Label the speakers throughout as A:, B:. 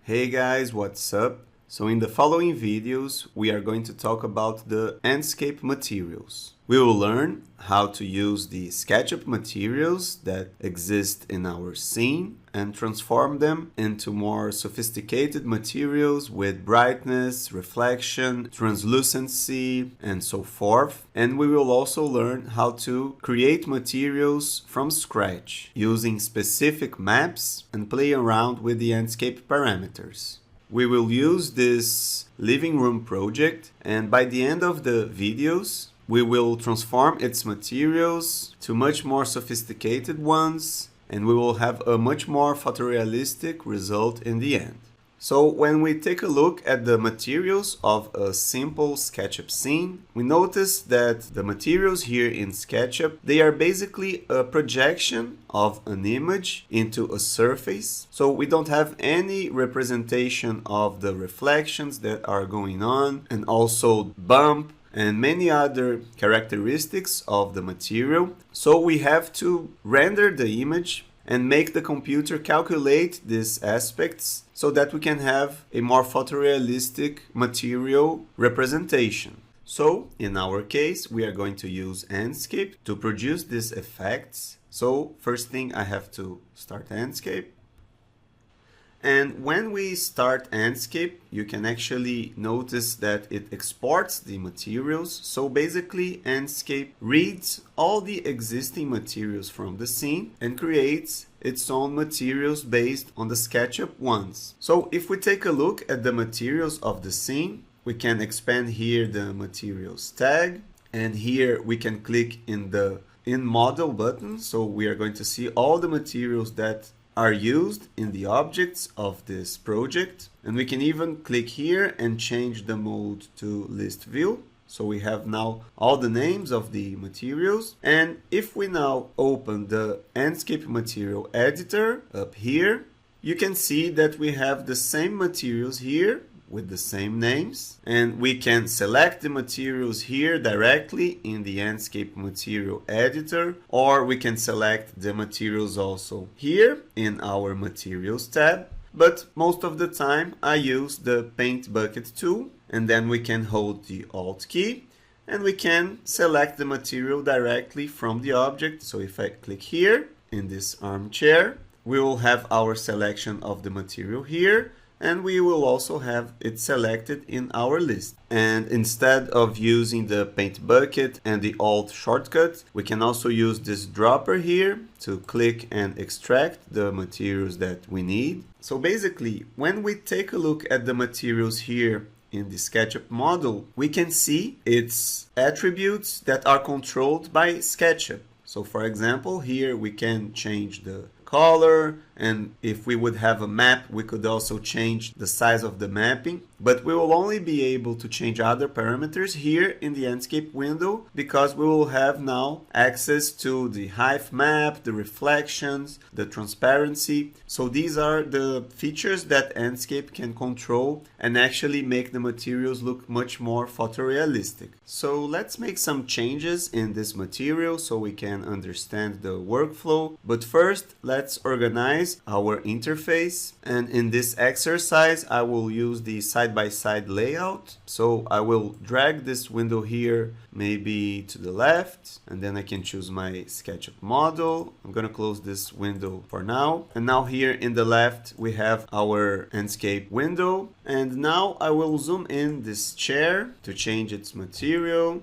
A: Hey guys, what's up? So in the following videos, we are going to talk about the Enscape materials. We will learn how to use the SketchUp materials that exist in our scene and transform them into more sophisticated materials with brightness, reflection, translucency, and so forth. And we will also learn how to create materials from scratch using specific maps and play around with the Enscape parameters. We will use this living room project, and by the end of the videos, we will transform its materials to much more sophisticated ones, and we will have a much more photorealistic result in the end. So when we take a look at the materials of a simple SketchUp scene, we notice that the materials here in SketchUp, they are basically a projection of an image into a surface. So we don't have any representation of the reflections that are going on, and also bump and many other characteristics of the material. So we have to render the image and make the computer calculate these aspects so that we can have a more photorealistic material representation. So in our case, we are going to use Enscape to produce these effects. So first thing, I have to start Enscape. And when we start Enscape, you can actually notice that it exports the materials. So basically, Enscape reads all the existing materials from the scene and creates its own materials based on the SketchUp ones. So if we take a look at the materials of the scene, we can expand here the materials tag, and here we can click in the In Model button. So we are going to see all the materials that are used in the objects of this project, and we can even click here and change the mode to list view. So we have now all the names of the materials. And if we now open the Enscape material editor up here, you can see that we have the same materials here with the same names, and we can select the materials here directly in the Enscape material editor, or we can select the materials also here in our materials tab. But most of the time I use the paint bucket tool, and then we can hold the Alt key and we can select the material directly from the object. So if I click here in this armchair, we will have our selection of the material here, and we will also have it selected in our list. And instead of using the paint bucket and the Alt shortcut, we can also use this dropper here to click and extract the materials that we need. So basically, when we take a look at the materials here in the SketchUp model, we can see its attributes that are controlled by SketchUp. So for example, here we can change the color, and if we would have a map, we could also change the size of the mapping. But we will only be able to change other parameters here in the Enscape window, because we will have now access to the height map, the reflections, the transparency. So these are the features that Enscape can control and actually make the materials look much more photorealistic. So let's make some changes in this material so we can understand the workflow. But first, let's organize our interface. And in this exercise, I will use the side-by-side layout. So I will drag this window here maybe to the left, and then I can choose my SketchUp model. I'm gonna close this window for now. And now here in the left, we have our Enscape window. And now I will zoom in this chair to change its material.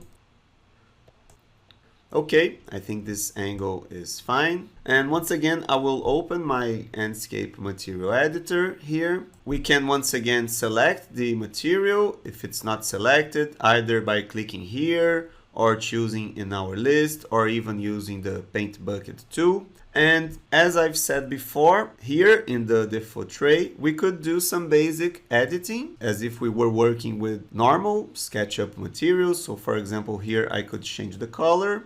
A: Okay, I think this angle is fine. And once again, I will open my Enscape material editor here. We can once again select the material if it's not selected, either by clicking here or choosing in our list, or even using the paint bucket tool. And as I've said before, here in the default tray, we could do some basic editing as if we were working with normal SketchUp materials. So for example, here I could change the color.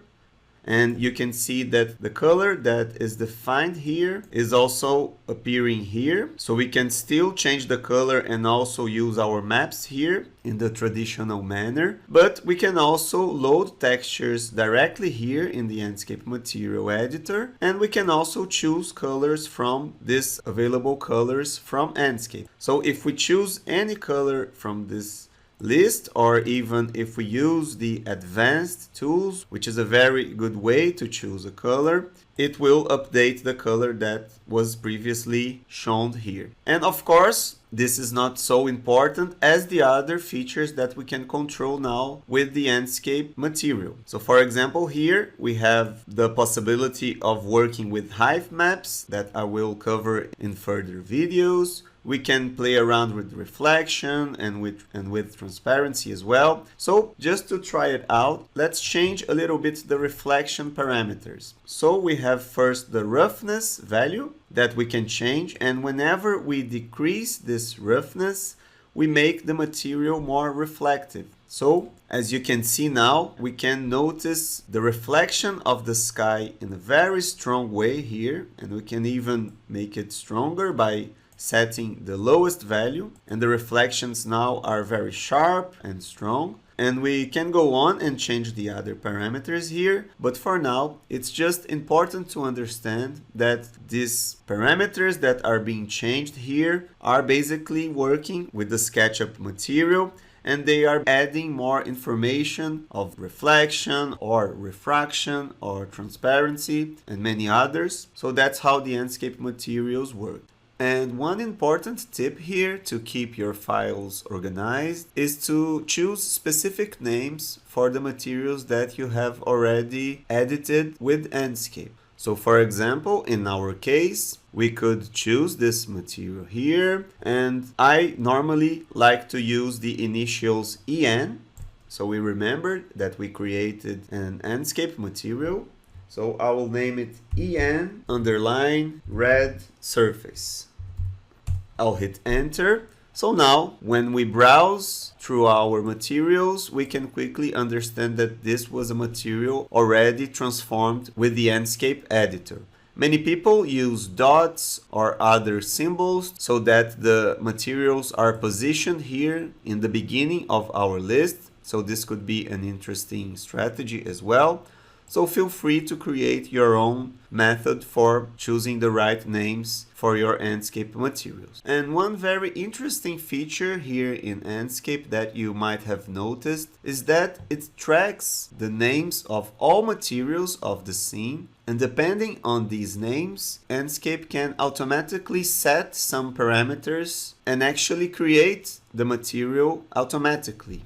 A: And you can see that the color that is defined here is also appearing here. So we can still change the color and also use our maps here in the traditional manner. But we can also load textures directly here in the Enscape material editor. And we can also choose colors from this available colors from Enscape. So if we choose any color from this list, or even if we use the advanced tools, which is a very good way to choose a color, it will update the color that was previously shown here. And of course, this is not so important as the other features that we can control now with the Enscape material. So for example, here we have the possibility of working with hive maps that I will cover in further videos. We can play around with reflection and with transparency as well. So just to try it out, let's change a little bit the reflection parameters. So we have first the roughness value that we can change, and whenever we decrease this roughness, we make the material more reflective. So as you can see now, we can notice the reflection of the sky in a very strong way here, and we can even make it stronger by setting the lowest value, and the reflections now are very sharp and strong. And we can go on and change the other parameters here, but for now it's just important to understand that these parameters that are being changed here are basically working with the SketchUp material, and they are adding more information of reflection or refraction or transparency and many others. So that's how the Enscape materials work. And one important tip here to keep your files organized is to choose specific names for the materials that you have already edited with Enscape. So for example, in our case, we could choose this material here, and I normally like to use the initials EN. So we remember that we created an Enscape material. So I will name it EN underline red surface. I'll hit enter. So now when we browse through our materials, we can quickly understand that this was a material already transformed with the Enscape editor. Many people use dots or other symbols so that the materials are positioned here in the beginning of our list. So this could be an interesting strategy as well. So feel free to create your own method for choosing the right names for your Enscape materials. And one very interesting feature here in Enscape that you might have noticed is that it tracks the names of all materials of the scene. And depending on these names, Enscape can automatically set some parameters and actually create the material automatically.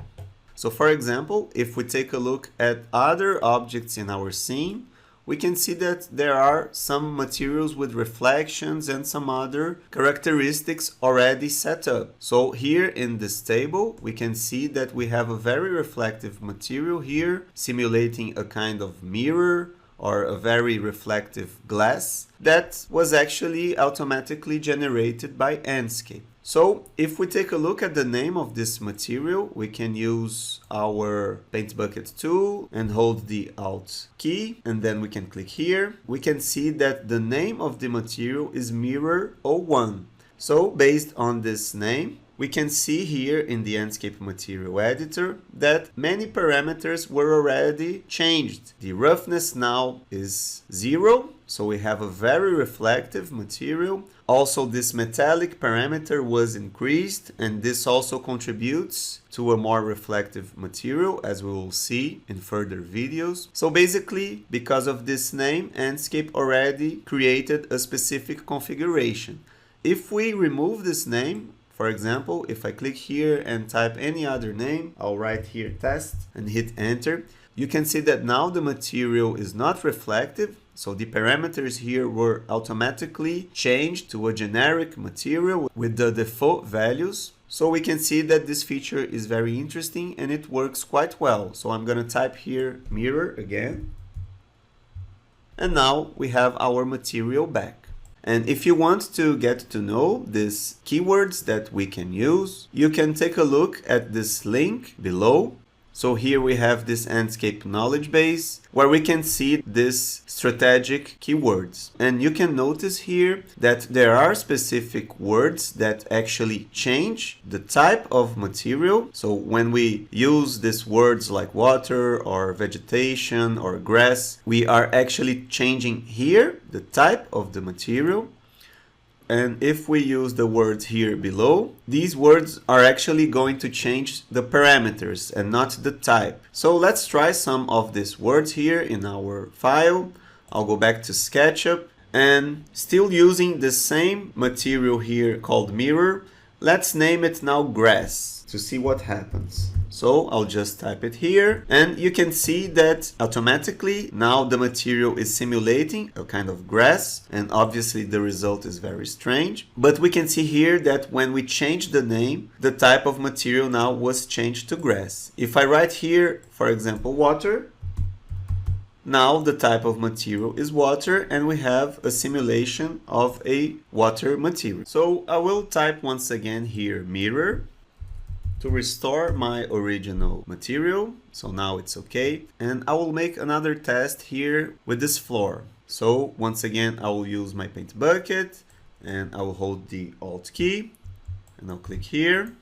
A: So for example, if we take a look at other objects in our scene, we can see that there are some materials with reflections and some other characteristics already set up. So here in this table, we can see that we have a very reflective material here, simulating a kind of mirror or a very reflective glass that was actually automatically generated by Enscape. So if we take a look at the name of this material, we can use our Paint Bucket tool and hold the Alt key, and then we can click here. We can see that the name of the material is Mirror-01. So based on this name, we can see here in the Enscape material editor that many parameters were already changed. The roughness now is 0, so we have a very reflective material. Also, this metallic parameter was increased, and this also contributes to a more reflective material, as we will see in further videos. So basically, because of this name, Enscape already created a specific configuration. If we remove this name, for example, if I click here and type any other name, I'll write here test and hit enter. You can see that now the material is not reflective. So the parameters here were automatically changed to a generic material with the default values. So we can see that this feature is very interesting and it works quite well. So I'm going to type here mirror again. And now we have our material back. And if you want to get to know these keywords that we can use, you can take a look at this link below. So here we have this Enscape knowledge base where we can see these strategic keywords. And you can notice here that there are specific words that actually change the type of material. So when we use these words like water or vegetation or grass, we are actually changing here the type of the material. And if we use the words here below, these words are actually going to change the parameters and not the type. So let's try some of these words here in our file. I'll go back to SketchUp and still using the same material here called mirror, let's name it now grass to see what happens. So I'll just type it here and you can see that automatically now the material is simulating a kind of grass, and obviously the result is very strange. But we can see here that when we change the name, the type of material now was changed to grass. If I write here, for example, water, now the type of material is water and we have a simulation of a water material. So I will type once again here mirror to restore my original material. So now it's okay. And I will make another test here with this floor. So once again, I will use my paint bucket and I will hold the Alt key and I'll click here.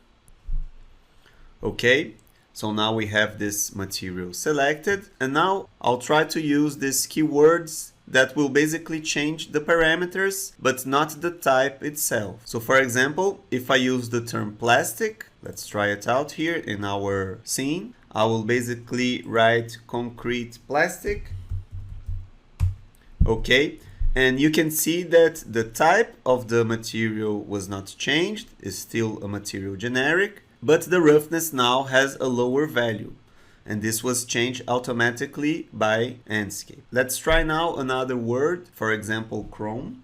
A: Okay. So now we have this material selected, and now I'll try to use these keywords that will basically change the parameters, but not the type itself. So for example, if I use the term plastic, let's try it out here in our scene. I will basically write concrete plastic. Okay. And you can see that the type of the material was not changed, is still a material generic, but the roughness now has a lower value. And this was changed automatically by Enscape. Let's try now another word, for example, chrome.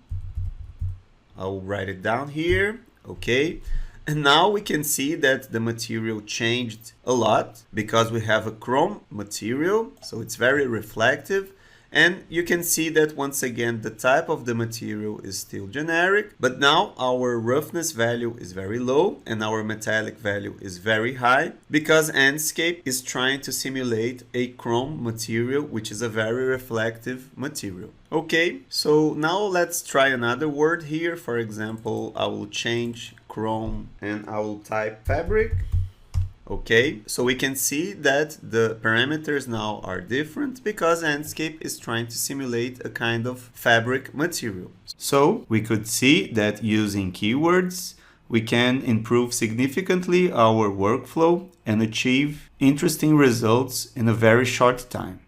A: I'll write it down here. Okay. And now we can see that the material changed a lot because we have a chrome material. So it's very reflective. And you can see that once again, the type of the material is still generic, but now our roughness value is very low and our metallic value is very high because Enscape is trying to simulate a chrome material, which is a very reflective material. Okay, so now let's try another word here. For example, I will change chrome and I will type fabric. Okay, so we can see that the parameters now are different because Enscape is trying to simulate a kind of fabric material. So we could see that using keywords, we can improve significantly our workflow and achieve interesting results in a very short time.